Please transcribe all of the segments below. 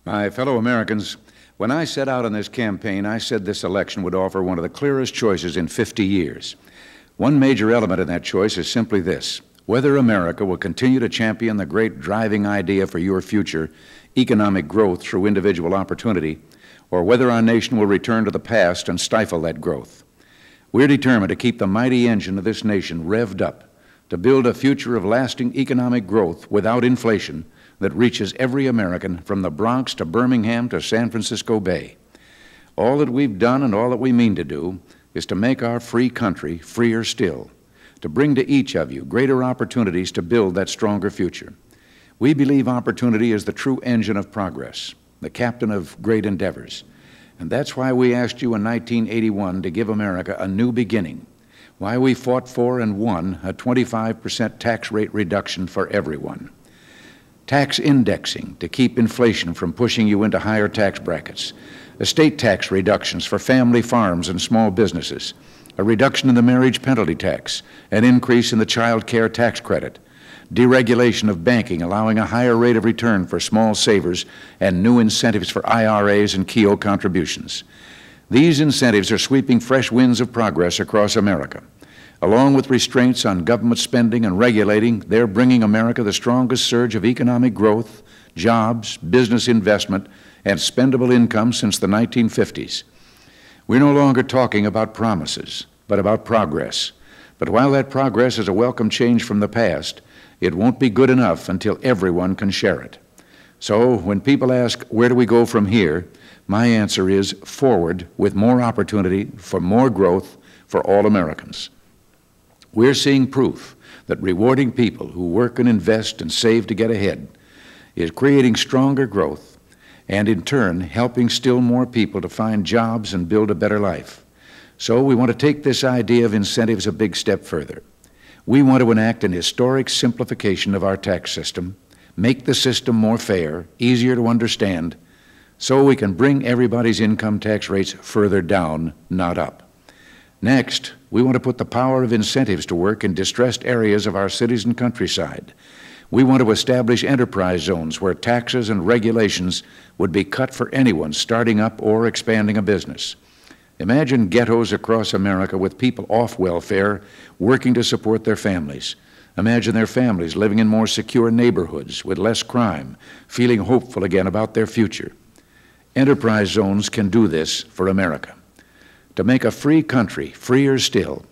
My fellow Americans, when I set out on this campaign, I said this election would offer one of the clearest choices in 50 years. One major element in that choice is simply this: whether America will continue to champion the great driving idea for your future, economic growth through individual opportunity, or whether our nation will return to the past and stifle that growth. We're determined to keep the mighty engine of this nation revved up, to build a future of lasting economic growth without inflation that reaches every American from the Bronx to Birmingham to San Francisco Bay. All that we've done and all that we mean to do is to make our free country freer still, to bring to each of you greater opportunities to build that stronger future. We believe opportunity is the true engine of progress, the captain of great endeavors. And that's why we asked you in 1981 to give America a new beginning, why we fought for and won a 25% tax rate reduction for everyone. Tax indexing to keep inflation from pushing you into higher tax brackets, estate tax reductions for family farms and small businesses, a reduction in the marriage penalty tax, an increase in the child care tax credit, deregulation of banking, allowing a higher rate of return for small savers, and new incentives for IRAs and Keogh contributions. These incentives are sweeping fresh winds of progress across America. Along with restraints on government spending and regulating, they're bringing America the strongest surge of economic growth, jobs, business investment, and spendable income since the 1950s. We're no longer talking about promises, but about progress. But while that progress is a welcome change from the past, it won't be good enough until everyone can share it. So when people ask, where do we go from here? My answer is forward with more opportunity for more growth for all Americans. We're seeing proof that rewarding people who work and invest and save to get ahead is creating stronger growth and, in turn, helping still more people to find jobs and build a better life. So we want to take this idea of incentives a big step further. We want to enact an historic simplification of our tax system, make the system more fair, easier to understand, so we can bring everybody's income tax rates further down, not up. Next, we want to put the power of incentives to work in distressed areas of our cities and countryside. We want to establish enterprise zones where taxes and regulations would be cut for anyone starting up or expanding a business. Imagine ghettos across America with people off welfare working to support their families. Imagine their families living in more secure neighborhoods with less crime, feeling hopeful again about their future. Enterprise zones can do this for America. To make a free country freer still,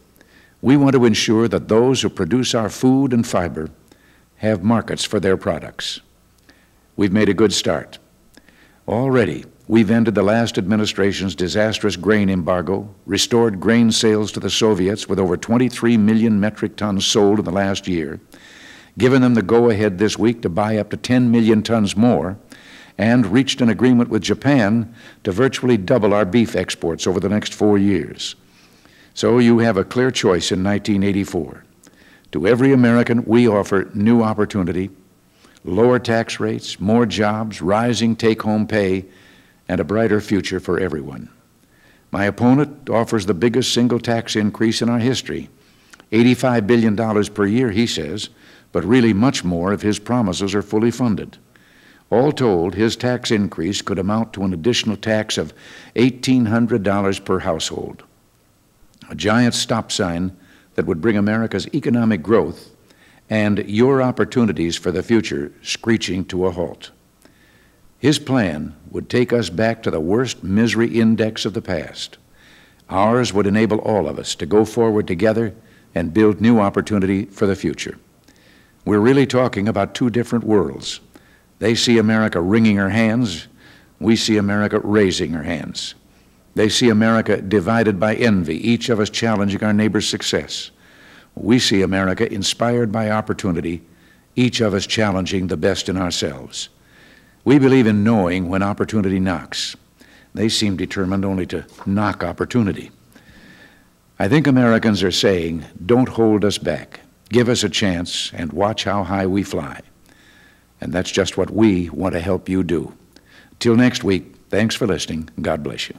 we want to ensure that those who produce our food and fiber have markets for their products. We've made a good start. Already, we've ended the last administration's disastrous grain embargo, restored grain sales to the Soviets with over 23 million metric tons sold in the last year, given them the go-ahead this week to buy up to 10 million tons more, and reached an agreement with Japan to virtually double our beef exports over the next 4 years. So you have a clear choice in 1984. To every American, we offer new opportunity, lower tax rates, more jobs, rising take-home pay, and a brighter future for everyone. My opponent offers the biggest single tax increase in our history, $85 billion per year, he says, but really much more if his promises are fully funded. All told, his tax increase could amount to an additional tax of $1,800 per household, a giant stop sign that would bring America's economic growth and your opportunities for the future screeching to a halt. His plan would take us back to the worst misery index of the past. Ours would enable all of us to go forward together and build new opportunity for the future. We're really talking about two different worlds. They see America wringing her hands. We see America raising her hands. They see America divided by envy, each of us challenging our neighbor's success. We see America inspired by opportunity, each of us challenging the best in ourselves. We believe in knowing when opportunity knocks. They seem determined only to knock opportunity. I think Americans are saying, don't hold us back. Give us a chance and watch how high we fly. And that's just what we want to help you do. Till next week, thanks for listening. God bless you.